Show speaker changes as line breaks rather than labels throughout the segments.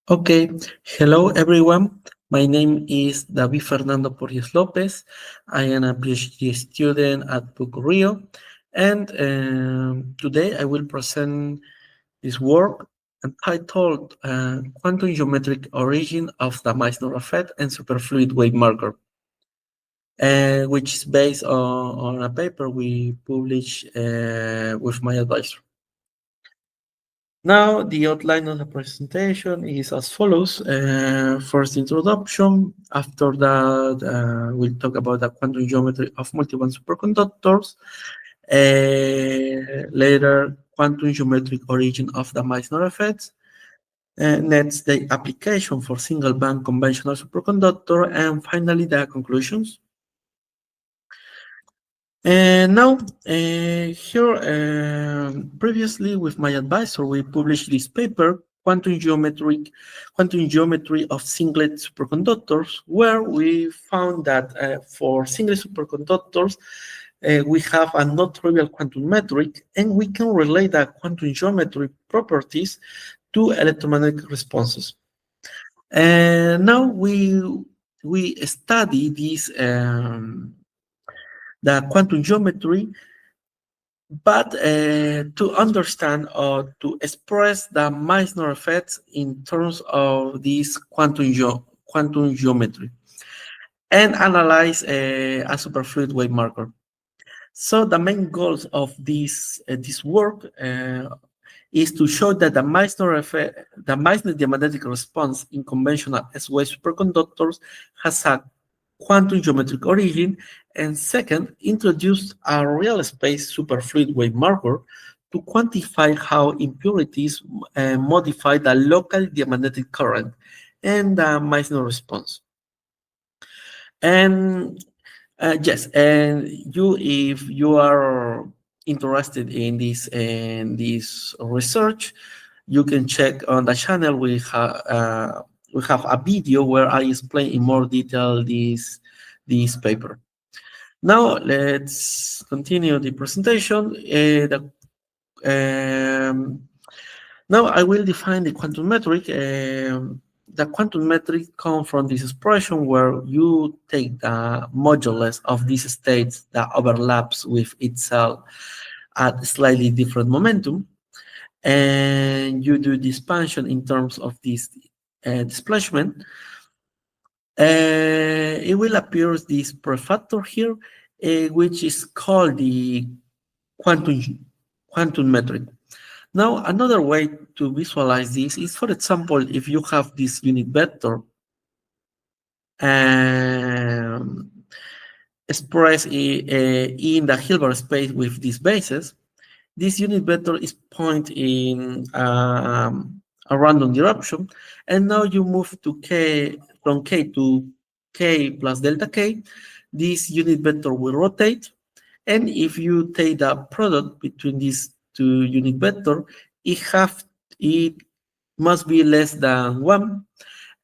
Okay, hello everyone. My name is David Fernando Porlles Lopez. I am a PhD student at PUC-Rio, and today I will present this work entitled Quantum Geometric Origin of the Meissner Effect and Superfluid Wave Marker, which is based on a paper we published with my advisor. Now, the outline of the presentation is as follows. First, introduction. After that, we'll talk about the quantum geometry of multiband superconductors. Later, quantum geometric origin of the Meissner effects. Next, the application for single band conventional superconductor. And finally, the conclusions. And now, here, previously with my advisor, we published this paper, Quantum Geometry of Singlet Superconductors, where we found that for singlet superconductors, we have a not trivial quantum metric, and we can relate the quantum geometry properties to electromagnetic responses. And now we study this the quantum geometry, but to understand or to express the Meissner effects in terms of this quantum geometry and analyze a superfluid wave marker. So the main goals of this work is to show that the Meissner effect, the Meissner diamagnetic response in conventional S-wave superconductors has a quantum geometric origin, and second, introduce a real space superfluid wave marker to quantify how impurities modify the local diamagnetic current and the Meissner response. And yes, and if you are interested in this research, you can check on the channel. We have a video where I explain in more detail this paper. Now let's continue the presentation. Now I will define the quantum metric. The quantum metric comes from this expression where you take the modulus of these states that overlaps with itself at slightly different momentum, and you do the expansion in terms of this displacement. It will appear this prefactor here, which is called the quantum metric. Now, another way to visualize this is, for example, if you have this unit vector expressed in the Hilbert space with these bases, this unit vector is pointed in a random direction, and now you move to k from k to k plus delta k. This unit vector will rotate, and if you take the product between these two unit vector, it must be less than 1.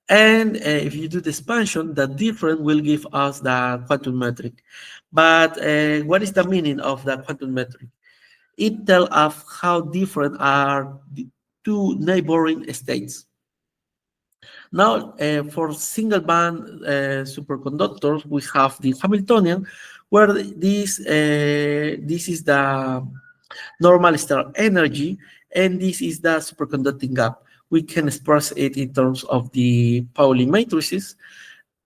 And if you do the expansion, the difference will give us the quantum metric. But what is the meaning of the quantum metric? It tells us how different are the two neighboring states. Now, for single band superconductors, we have the Hamiltonian, where this is the normal star energy, and this is the superconducting gap. We can express it in terms of the Pauli matrices,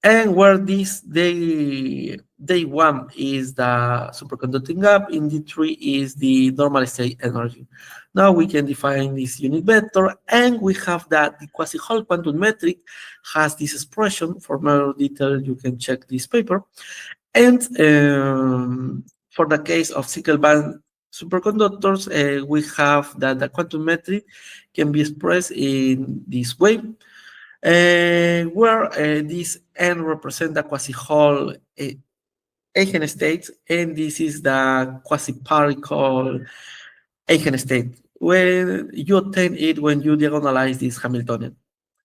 and where this day 1 is the superconducting gap, in D3 is the normal state energy. Now we can define this unit vector, and we have that the quasi-Hall quantum metric has this expression. For more detail, you can check this paper. And for the case of single band superconductors, we have that the quantum metric can be expressed in this way, where this n represents the quasi-Hall eigenstate, and this is the quasi-particle eigenstate, when you obtain it when you diagonalize this Hamiltonian.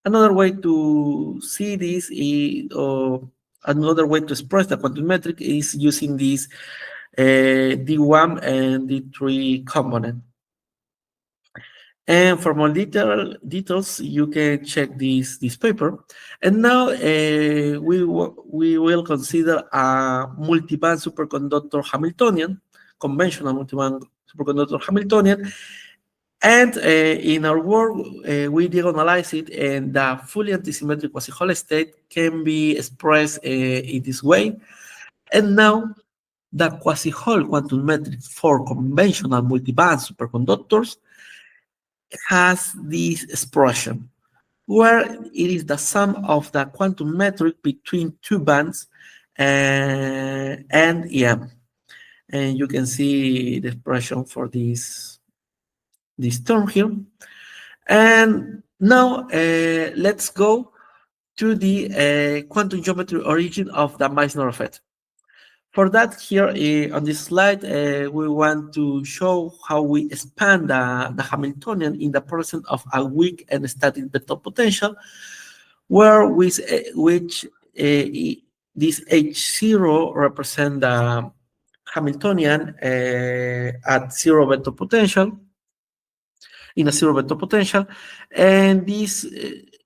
Another way to see this is, or another way to express the quantum metric is using this D1 and D3 component. And for more details, you can check this paper. And now we will consider a multiband superconductor Hamiltonian, conventional multiband superconductor Hamiltonian. And in our work, we diagonalize it, and the fully antisymmetric quasi-Hall state can be expressed in this way. And now the quasi-Hall quantum metric for conventional multiband superconductors has this expression, where it is the sum of the quantum metric between two bands and EM. And you can see the expression for this term here. And now let's go to the quantum geometry origin of the Meissner effect. For that, here on this slide, we want to show how we expand the Hamiltonian in the presence of a weak and static vector potential, where which this H0 represent the Hamiltonian at zero vector potential, in a zero vector potential, and this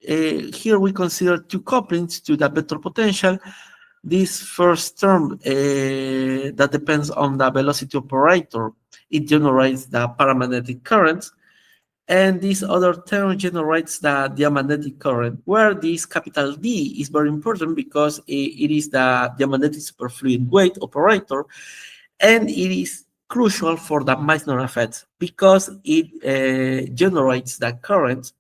here we consider two couplings to the vector potential. This first term that depends on the velocity operator, it generates the paramagnetic current, and this other term generates the diamagnetic current, where this capital D is very important because it is the diamagnetic superfluid weight operator, and it is crucial for the Meissner effect because it generates the current,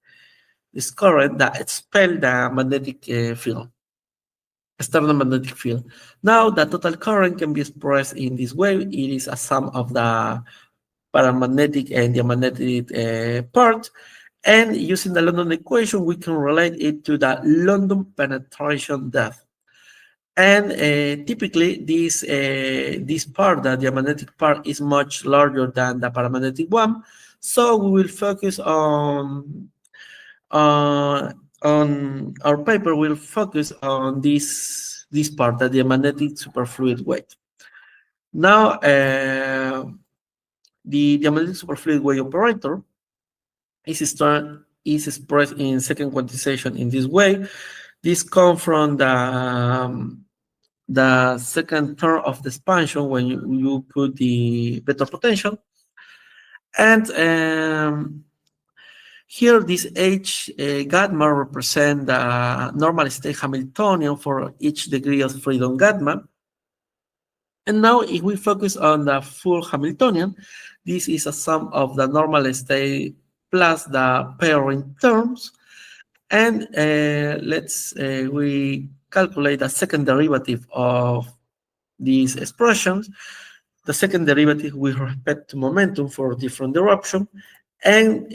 this current that expels the magnetic field, external magnetic field. Now the total current can be expressed in this way. It is a sum of the paramagnetic and diamagnetic part, and using the London equation, we can relate it to the London penetration depth. And typically, this part, the diamagnetic part, is much larger than the paramagnetic one. So we will focus on our paper. Will focus on this part, the diamagnetic superfluid weight. Now, the diamagnetic superfluid weight operator is expressed in second quantization in this way. This comes from the second term of the expansion when you put the vector potential. And here this H gamma represents the normal state Hamiltonian for each degree of freedom gamma. And now if we focus on the full Hamiltonian, this is a sum of the normal state plus the pairing terms. And we calculate the second derivative of these expressions, the second derivative with respect to momentum for different direction. And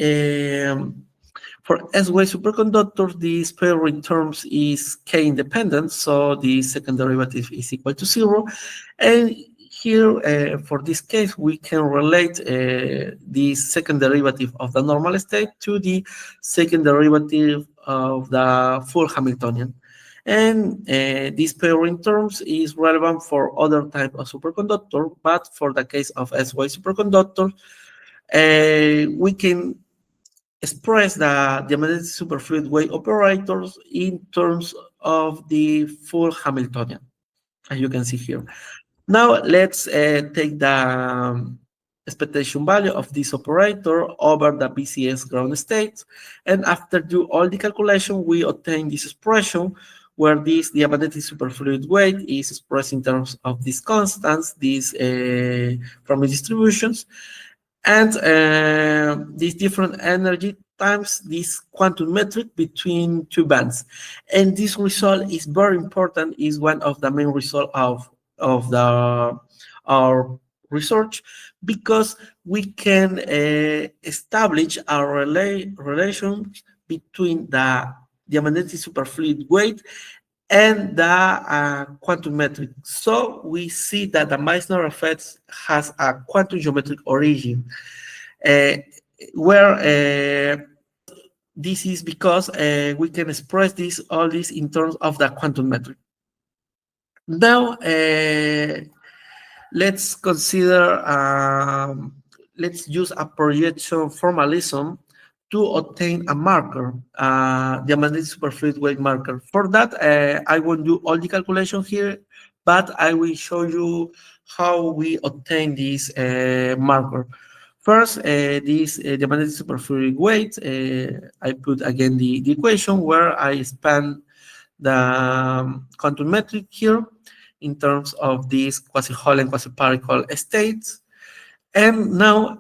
for S-way superconductors, these pairing terms is K independent, so the second derivative is equal to 0. And here, for this case, we can relate the second derivative of the normal state to the second derivative of the full Hamiltonian. And this pairing terms is relevant for other type of superconductor, but for the case of S-way superconductor, we can express the diamagnetic superfluid weight operators in terms of the full Hamiltonian, as you can see here. Now let's take the expectation value of this operator over the BCS ground state, and after do all the calculation, we obtain this expression where this diamagnetic superfluid weight is expressed in terms of these constants, these Fermi distributions, and this different energy times this quantum metric between two bands. And this result is very important, is one of the main results of our research, because we can establish a relation between the diamagnetic superfluid weight and the quantum metric. So we see that the Meissner effect has a quantum geometric origin, where this is because we can express all this in terms of the quantum metric. Now, let's consider, let's use a projection formalism to obtain a marker, the magnetic superfluid wave marker. For that, I won't do all the calculation here, but I will show you how we obtain this marker. First, the magnetic superfluid weight, I put again the equation where I expand the quantum metric here in terms of these quasi-Hall and quasi-particle states. And now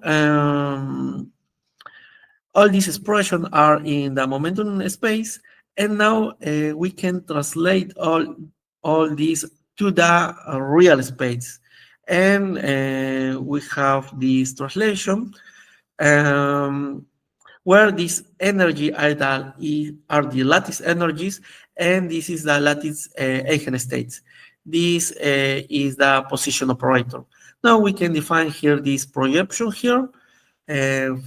all these expressions are in the momentum space, and now we can translate all these to the real space. And we have this translation where this energy are the lattice energies, and this is the lattice eigenstates. This is the position operator. Now we can define here this projection here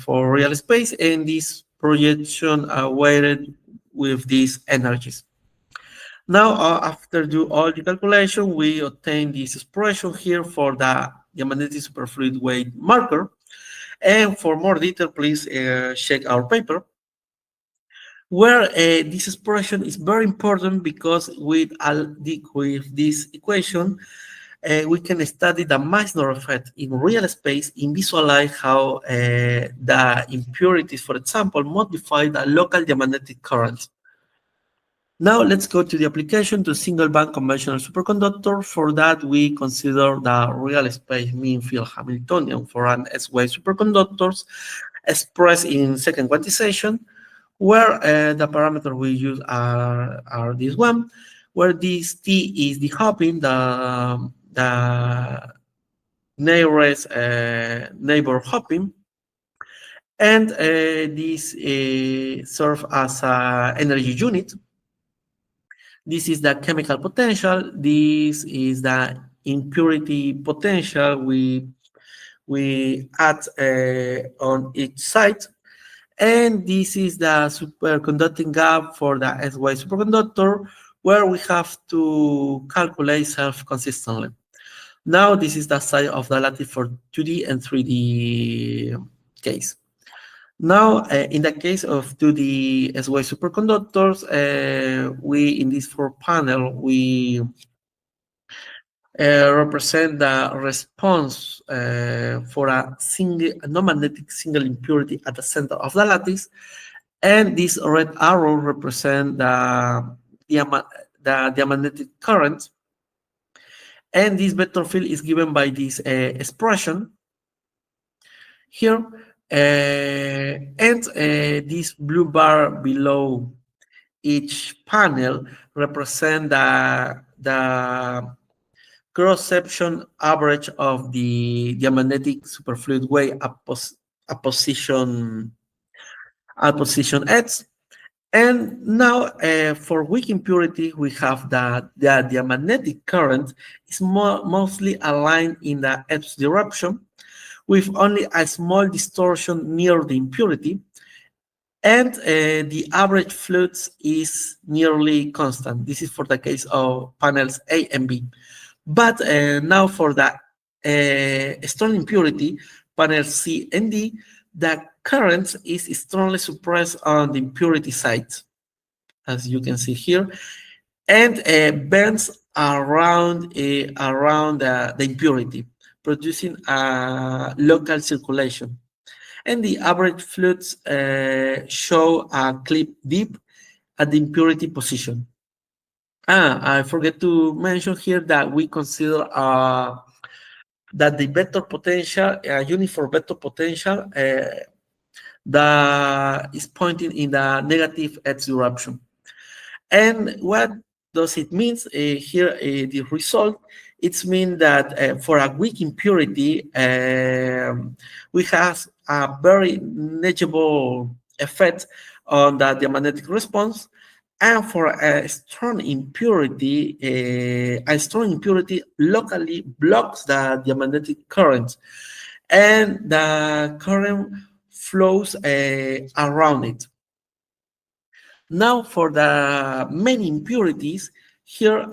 for real space, and this projection weighted with these energies. Now, after do all the calculation, we obtain this expression here for the magnetic superfluid weight marker. And for more detail, please check our paper, where this expression is very important because with this equation, we can study the Meissner effect in real space and visualize how the impurities, for example, modify the local diamagnetic currents. Now let's go to the application to single band conventional superconductor. For that, we consider the real space mean field Hamiltonian for an S-wave superconductors expressed in second quantization, where the parameter we use are this one, where this T is the hopping, the nearest neighbor hopping, and this serves as an energy unit. This is the chemical potential. This is the impurity potential we add on each side. And this is the superconducting gap for the S-wave superconductor, where we have to calculate self-consistently. Now, this is the size of the lattice for 2D and 3D case. Now, in the case of 2D S-wave superconductors, we, in this four panel, we represent the response for a non-magnetic single impurity at the center of the lattice. And this red arrow represents the diamagnetic current. And this vector field is given by this expression here. And this blue bar below each panel represent the cross-section average of the diamagnetic superfluid wave at position X. And now for weak impurity, we have the diamagnetic current is mostly aligned in the X direction, with only a small distortion near the impurity, and the average flux is nearly constant. This is for the case of panels A and B. But now for the strong impurity, panels C and D, the current is strongly suppressed on the impurity side, as you can see here, and bends around the impurity, producing a local circulation. And the average flux show a clip deep at the impurity position. I forget to mention here that we consider that the vector potential, uniform vector potential, that is pointing in the negative X direction. And what does it mean? Here, the result, it means that for a weak impurity, we have a very negligible effect on the diamagnetic response. And for a strong impurity locally blocks the diamagnetic current, and the current flows around it. Now, for the main impurities, here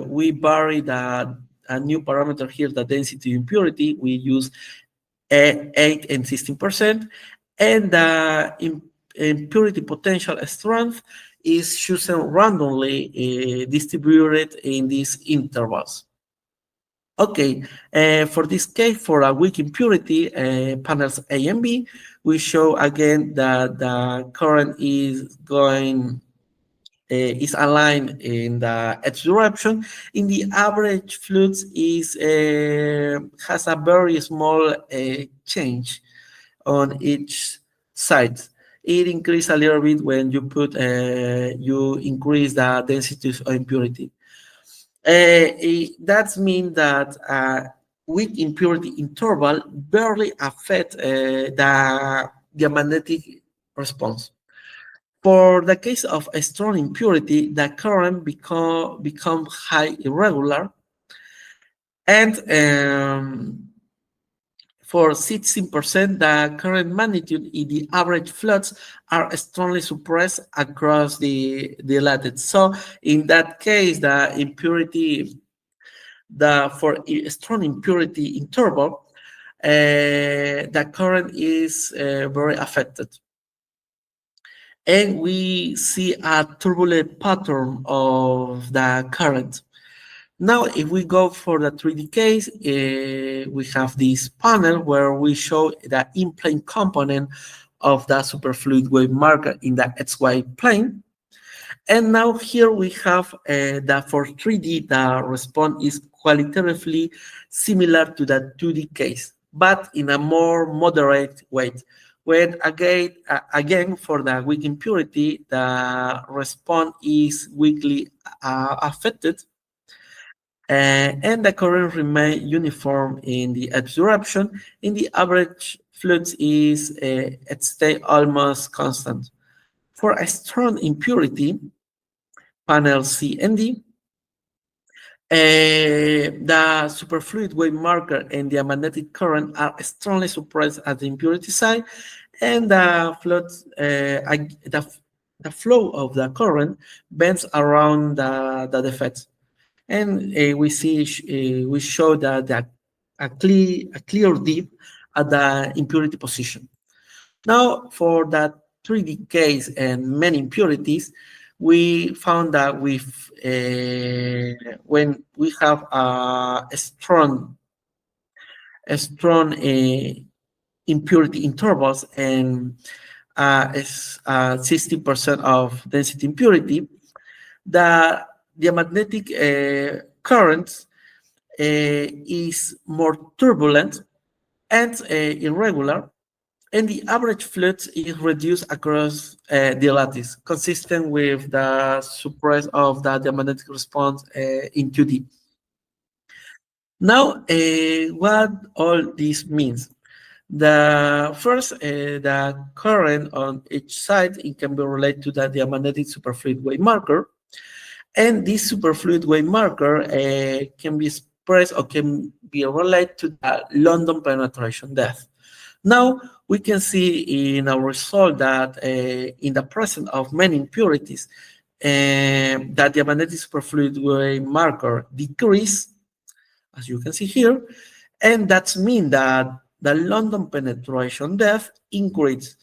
we vary a new parameter here, the density impurity. We use 8 and 16%. and the impurity potential strength is chosen randomly distributed in these intervals. Okay, for this case, for a weak impurity, panels A and B, we show again that the current is is aligned in the x direction. In the average flux is has a very small change on each side. It increases a little bit when you increase the density of impurity. That means that weak impurity interval barely affect the magnetic response. For the case of a strong impurity, the current become high irregular, and for 16%, the current magnitude in the average flux are strongly suppressed across the lattice. So in that case, the impurity, for a strong impurity interval, the current is very affected. And we see a turbulent pattern of the current. Now, if we go for the 3D case, we have this panel where we show the in-plane component of the superfluid wave marker in the XY plane. And now here we have that for 3D, the response is qualitatively similar to the 2D case, but in a more moderate way. When again for the weak impurity, the response is weakly affected, and the current remain uniform in the x direction. In the average flux is it stay almost constant. For a strong impurity, panel C and D, the superfluid wave marker and the magnetic current are strongly suppressed at the impurity side, and the flow of the current bends around the defect. And we show that a clear dip at the impurity position. Now, for that 3D case and many impurities, we found that when we have a strong impurity intervals and 60% of density impurity, the magnetic current is more turbulent and irregular, and the average flux is reduced across the lattice, consistent with the suppress of the magnetic response in 2D. Now, what all this means? The first, the current on each side, it can be related to the diamagnetic superfluid wave marker, and this superfluid wave marker can be expressed or can be related to the London penetration depth. Now, we can see in our result that in the presence of many impurities, that the magnetic superfluid wave marker decrease, as you can see here, and that means that the London penetration depth increase.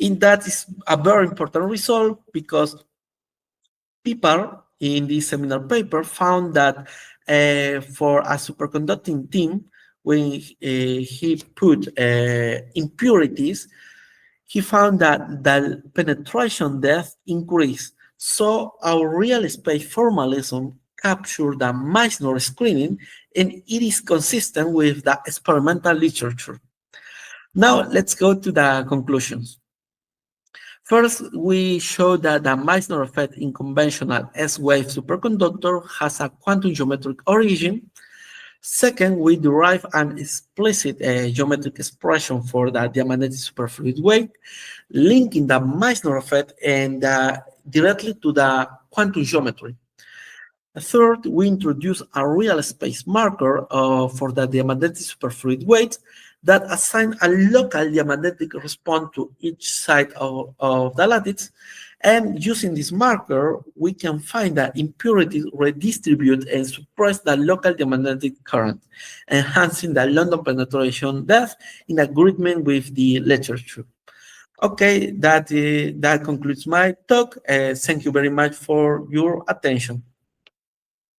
And that is a very important result because people in this seminal paper found that for a superconducting team, when he put impurities, he found that the penetration depth increased. So our real space formalism captured the Meissner screening, and it is consistent with the experimental literature. Now let's go to the conclusions. First, we show that the Meissner effect in conventional S-wave superconductor has a quantum geometric origin. Second, we derive an explicit geometric expression for the diamagnetic superfluid wave, linking the Meissner effect and directly to the quantum geometry. Third, we introduce a real space marker for the diamagnetic superfluid wave that assign a local diamagnetic response to each side of the lattice. And using this marker, we can find that impurities redistribute and suppress the local diamagnetic current, enhancing the London penetration depth in agreement with the literature. Okay, that concludes my talk. Thank you very much for your attention.